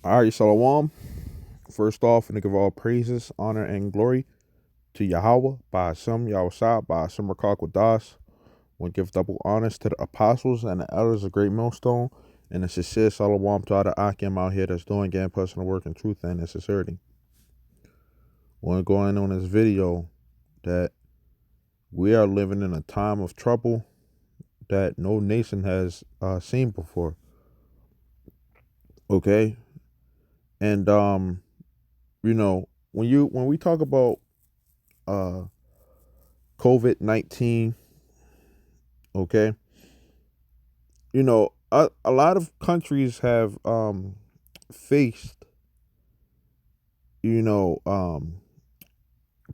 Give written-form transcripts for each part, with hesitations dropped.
All right, Shalom. First off, and to give all praises, honor, and glory to Yahweh, by Hashem, Yahweh, by Hashem Rakak Das. We give double honors to the apostles and the elders of Great Millstone, and the sincere Shalom to all the Akim out here that's doing game personal work in truth and in sincerity. We're going on this video that we are living in a time of trouble that no nation has seen before. Okay, and when we talk about uh COVID-19, okay, a lot of countries have faced, you know,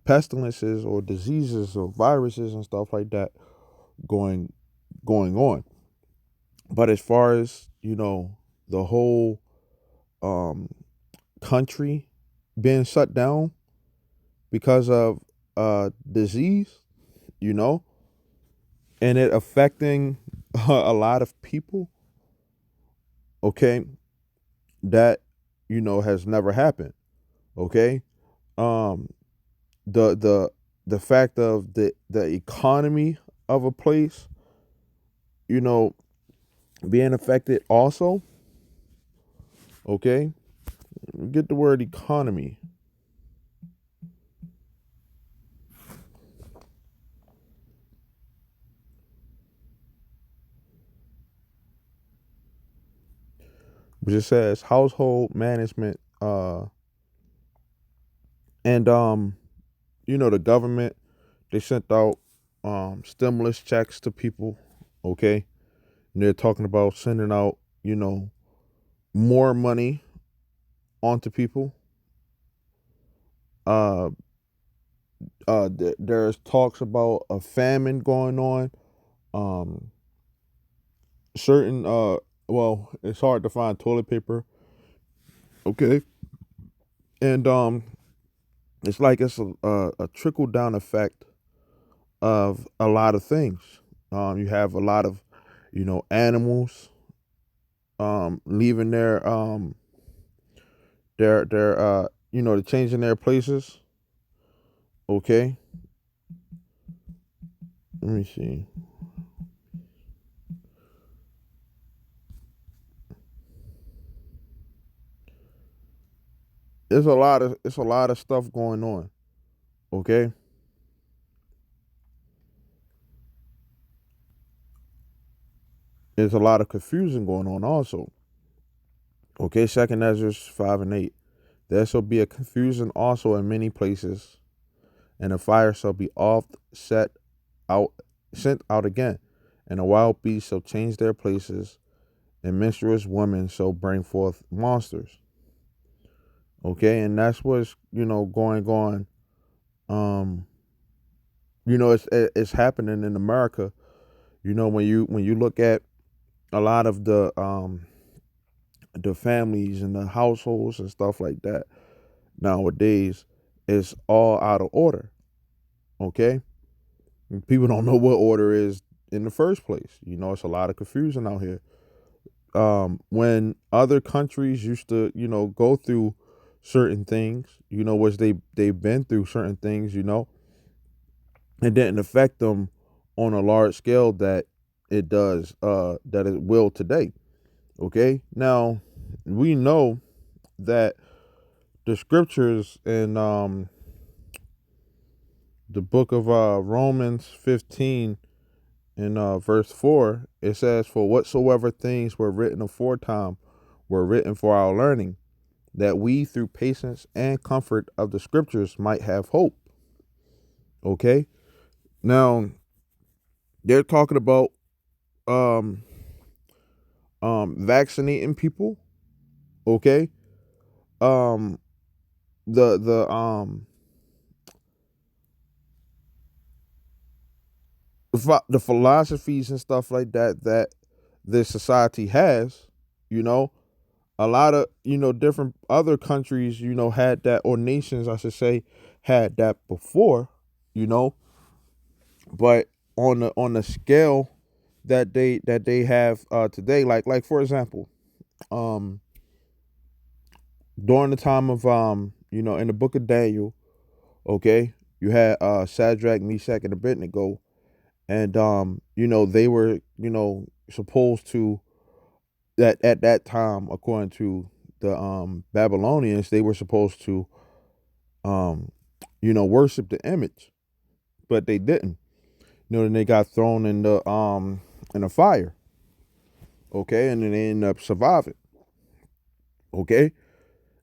pestilences or diseases or viruses and stuff like that going going on. But as far as, the whole um country being shut down because of disease, you know, and it affecting a lot of people, okay, that has never happened. Okay, um, the fact of the economy of a place, you know, being affected also. Okay, get the word economy. Which it says household management, and the government, they sent out stimulus checks to people. Okay, and they're talking about sending out, more money onto people. Uh, there's talks about a famine going on. Um, certain well, it's hard to find toilet paper. Okay, and it's like it's a trickle down effect of a lot of things. You have a lot of, animals leaving they're changing their places. Okay, let me see. It's a lot of stuff going on. Okay, there's a lot of confusion going on also. Okay, Second Ezra 5 and 8. There shall be a confusion also in many places, and the fire shall be oft out sent out again, and the wild beasts shall change their places, and menstruous women shall bring forth monsters. Okay, and that's what's going on. Um, it's happening in America. When you look at a lot of the families and the households and stuff like that nowadays, it's all out of order. Okay, and people don't know what order is in the first place. It's a lot of confusion out here. When other countries used to, go through certain things, which they've been through certain things, it didn't affect them on a large scale that it will today. Okay, now we know that the scriptures in the book of Romans 15 in verse 4, it says, "For whatsoever things were written aforetime were written for our learning, that we through patience and comfort of the scriptures might have hope." Okay, now they're talking about um vaccinating people. Okay, um the the philosophies and stuff like that this society has, you know a lot of, different other countries, had that, or nations I should say, had that before, you know but on the scale that they have today, like for example, um during the time of in the book of Daniel, okay, you had Shadrach, Meshach, and Abednego, and they were supposed to that at that time, according to the Babylonians, they were supposed to um worship the image, but they didn't. Then they got thrown in the fire, okay, and then they ended up surviving, okay.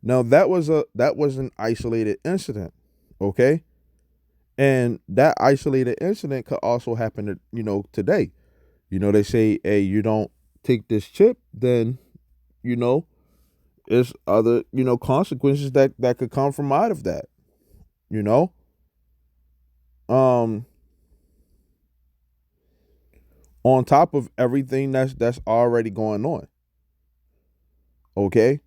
Now that was an isolated incident, okay, and that isolated incident could also happen today. They say, hey, you don't take this chip, then you know there's other consequences that could come from out of that. You know, um, on top of everything that's already going on. Okay,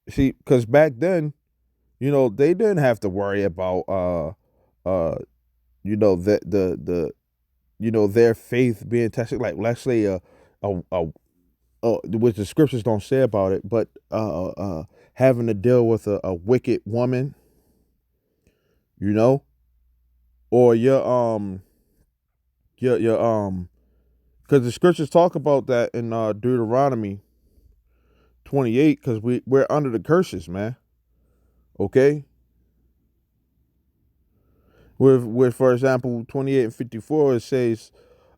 see, because back then, they didn't have to worry about their faith being tested. Like, let's say a which the scriptures don't say about it, but having to deal with a wicked woman, you know, or your because the scriptures talk about that in Deuteronomy 28, because we're under the curses, man. Okay, with for example 28:54, it says,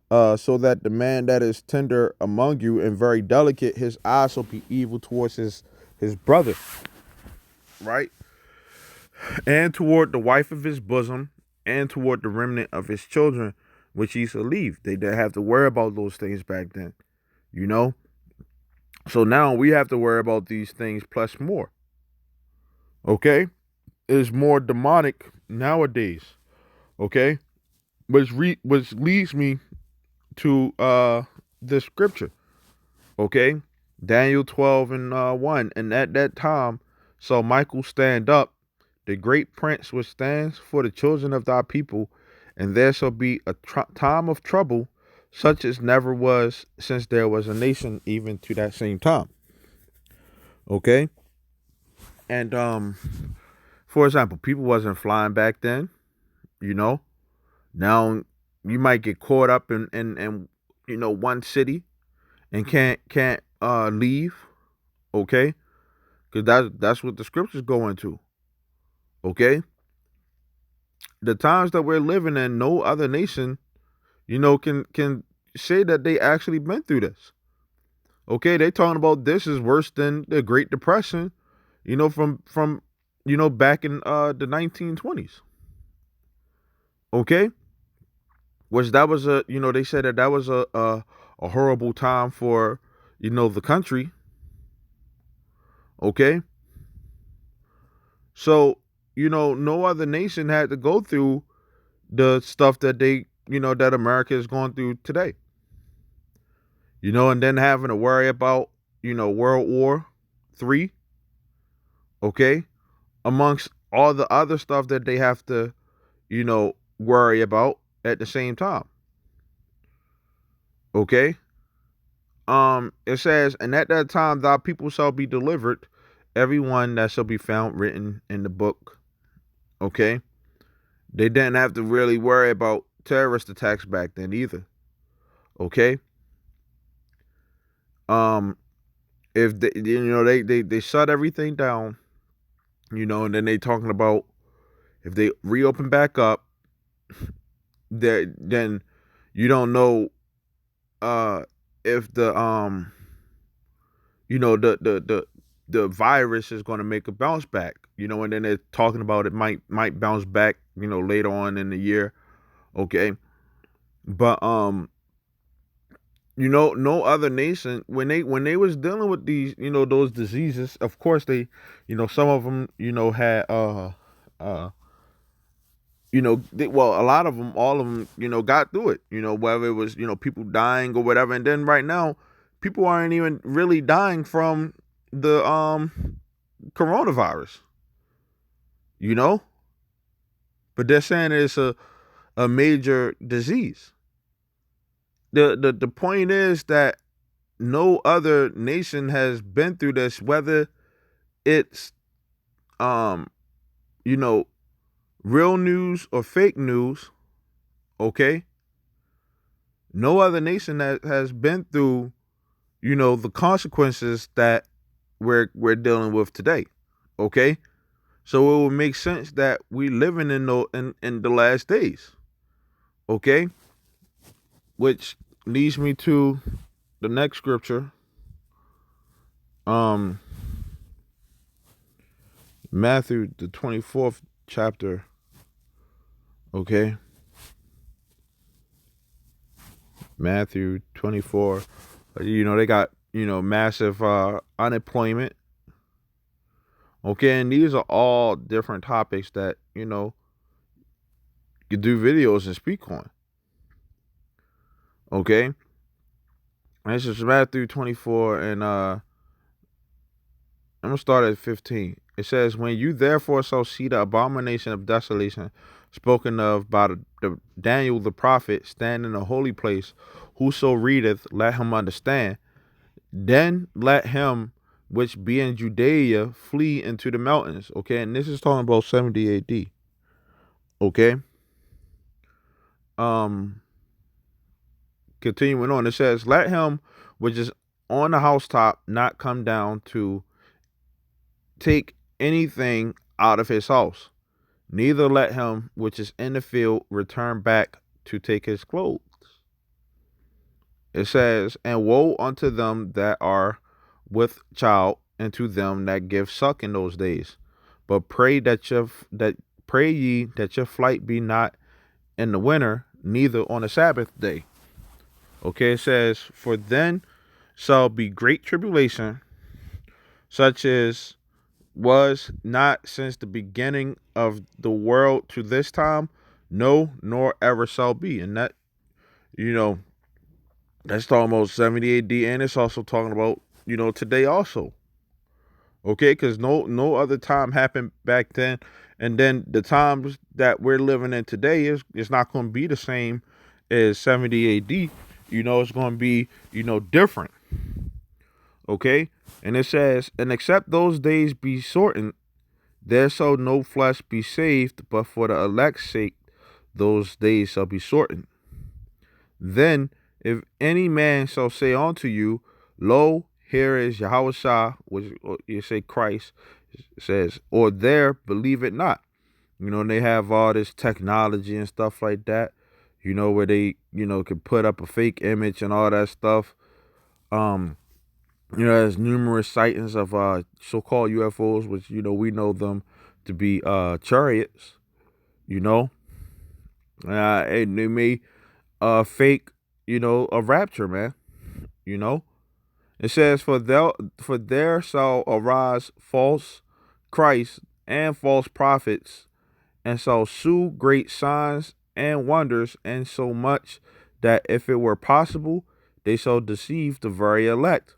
so that the man that is tender among you and very delicate, his eyes shall be evil towards his brother, right? And toward the wife of his bosom, and toward the remnant of his children, which he shall leave. They didn't have to worry about those things back then, you know? So now we have to worry about these things plus more. Okay? It's more demonic nowadays. Okay? Which leads me to the scripture. Okay? Daniel 12 and 1. And at that time saw Michael stand up, the great prince which stands for the children of thy people, and there shall be a time of trouble, such as never was since there was a nation, even to that same time. Okay? And for example, people wasn't flying back then, you know. Now you might get caught up in one city and can't leave, okay? Because that's what the scriptures go into. Okay? The times that we're living in, no other nation, can say that they actually been through this. Okay, they talking about this is worse than the Great Depression, from back in the 1920s. Okay, which that was they said that was a horrible time for the country. Okay, so no other nation had to go through the stuff that that America is going through today. And then having to worry about World War III. Okay, amongst all the other stuff that they have to worry about at the same time. Okay, it says, and at that time thy people shall be delivered, everyone that shall be found written in the book. Okay, they didn't have to really worry about terrorist attacks back then either. Okay, um if they shut everything down, and then they talking about if they reopen back up, then you don't know uh if the virus is going to make a bounce back, and then they're talking about it might bounce back, later on in the year. Okay, but no other nation, when they was dealing with these those diseases, of course they, some of them had uh well, a lot of them, all of them, got through it, whether it was people dying or whatever. And then right now people aren't even really dying from the coronavirus, you know but they're saying it's a major disease. The point is that no other nation has been through this, whether it's um, you know, real news or fake news, okay? No other nation that has been through, the consequences that we're dealing with today. Okay? So it would make sense that we living in the last days. Okay? Which leads me to the next scripture. Um Matthew the 24th chapter. Okay? Matthew 24. They got, massive unemployment. Okay, and these are all different topics that, you do videos and speak on. Okay? And this is Matthew 24, and I'm gonna start at 15. It says, "When you therefore shall see the abomination of desolation spoken of by the Daniel the prophet stand in the holy place, whoso readeth, let him understand. Then let him which be in Judea flee into the mountains." Okay, and this is talking about 70 AD. Okay. Um, Continuing on, it says, "Let him which is on the housetop not come down to take anything out of his house, neither let him which is in the field return back to take his clothes." It says, "And woe unto them that are with child, and to them that give suck in those days. But pray ye that your flight be not in the winter, neither on the Sabbath day." Okay, it says, "For then shall be great tribulation, such as was not since the beginning of the world to this time, no, nor ever shall be." And that, you know, that's talking about 70 AD, and it's also talking about, today also. Okay, because no other time happened back then, and then the times that we're living in today is not going to be the same as 70 AD. It's going to be, different. Okay, and it says, "And except those days be shortened, there shall no flesh be saved, but for the elect's sake those days shall be shortened. Then if any man shall say unto you, Lo, here is Yahushua," which you say Christ, says, "or there, believe it not." And they have all this technology and stuff like that, where they, can put up a fake image and all that stuff. There's numerous sightings of so-called UFOs, which, we know them to be chariots, and they may fake, a rapture, man. You know, it says, for there shall arise false Christ and false prophets, and shall shew great signs and wonders, and so much that if it were possible, they shall deceive the very elect.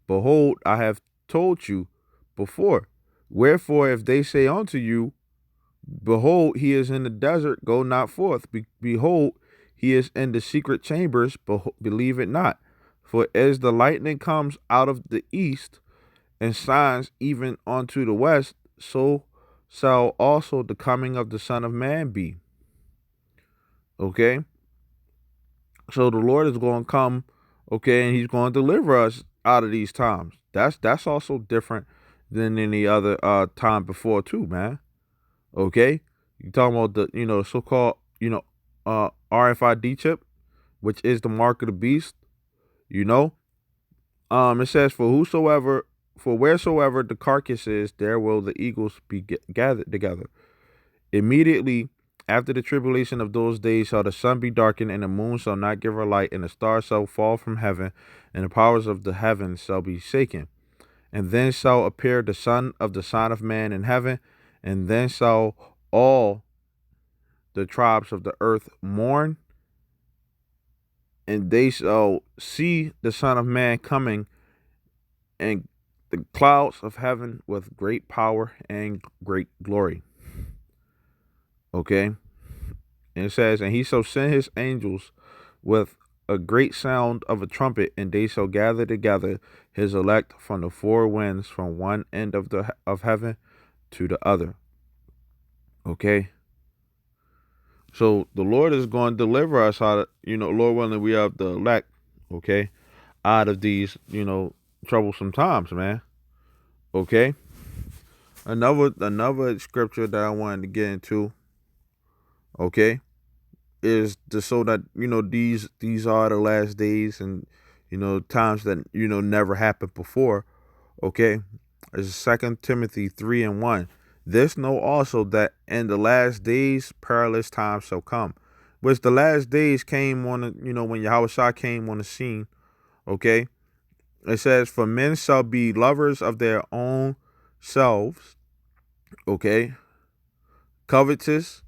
Behold, I have told you before. Wherefore, if they say unto you, Behold, he is in the desert, go not forth. Behold, he is in the secret chambers, believe it not. For as the lightning comes out of the east and shines even unto the west, so shall also the coming of the Son of Man be. Okay? So the Lord is going to come, okay, and he's going to deliver us out of these times. That's also different than any other time before too, man. Okay? You talking about the, so-called, RFID chip, which is the mark of the beast, It says, for wheresoever the carcass is, there will the eagles be gathered together. Immediately after the tribulation of those days shall the sun be darkened, and the moon shall not give her light, and the stars shall fall from heaven, and the powers of the heavens shall be shaken. And then shall appear the Son of the Son of Man in heaven, and then shall all the tribes of the earth mourn, and they shall see the Son of Man coming in the clouds of heaven with great power and great glory. Okay? And it says, "And he shall send his angels with a great sound of a trumpet, and they shall gather together his elect from the four winds, from one end of heaven to the other. Okay, so the Lord is going to deliver us out of, Lord willing, we have the elect. Okay, out of these, troublesome times, man. Okay, another scripture that I wanted to get into. Okay, is to so that these are the last days, and times that never happened before. Okay, is Second Timothy 3:1. This know also that in the last days perilous times shall come, which the last days came on when Yahweh came on the scene. Okay, it says, for men shall be lovers of their own selves. Okay, covetous,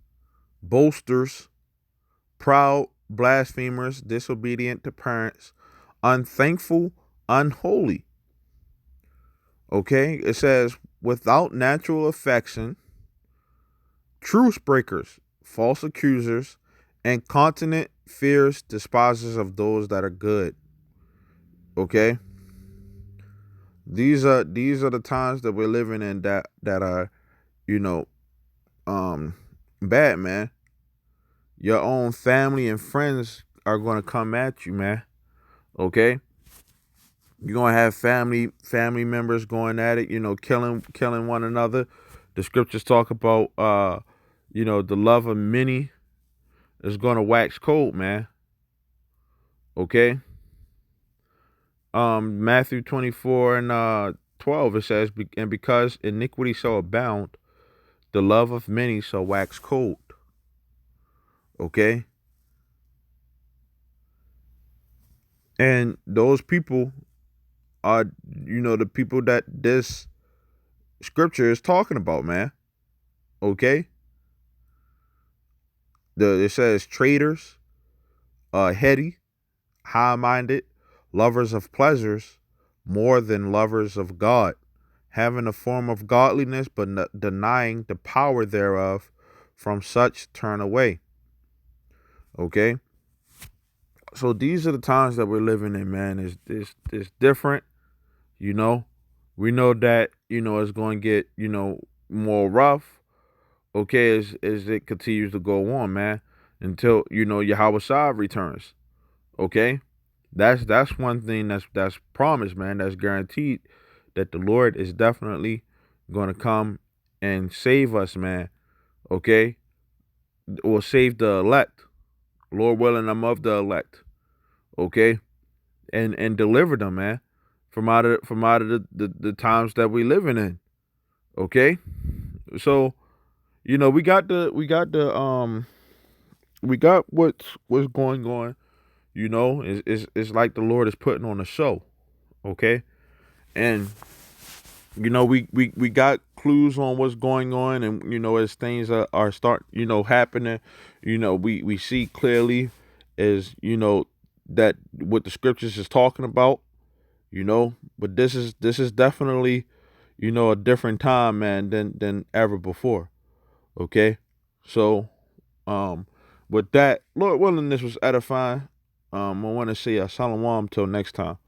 boasters, proud, blasphemers, disobedient to parents, unthankful, unholy. Okay, it says, without natural affection, truce breakers, false accusers, incontinent, fierce, despisers of those that are good. Okay, these are the times that we're living in, that are you know um bad, man. Your own family and friends are going to come at you, man. Okay, you're gonna have family members going at it, killing one another. The scriptures talk about the love of many is gonna wax cold, man. Okay. Matthew 24 and 12, it says, and because iniquity shall abound, the love of many shall wax cold. Okay. And those people are the people that this scripture is talking about, man. Okay. It says traitors, heady, high-minded, lovers of pleasures more than lovers of God, having a form of godliness but denying the power thereof. From such turn away. Okay, so these are the times that we're living in, man. It's different. You know, we know that it's going to get more rough. Okay, as it continues to go on, man, until Yahweh Shah returns. Okay, that's one thing that's promised, man. That's guaranteed, that the Lord is definitely going to come and save us, man. Okay, or save the elect. Lord willing, I'm of the elect. Okay, and deliver them, man, from out of the times that we living in. Okay, so we got what's going on. It's like the Lord is putting on a show. Okay, and we got clues on what's going on, and as things are start happening, we see clearly, as that what the scriptures is talking about. But this is definitely a different time, man, than ever before. Okay, so um with that, Lord willing, this was edifying. I want to say shalom till next time.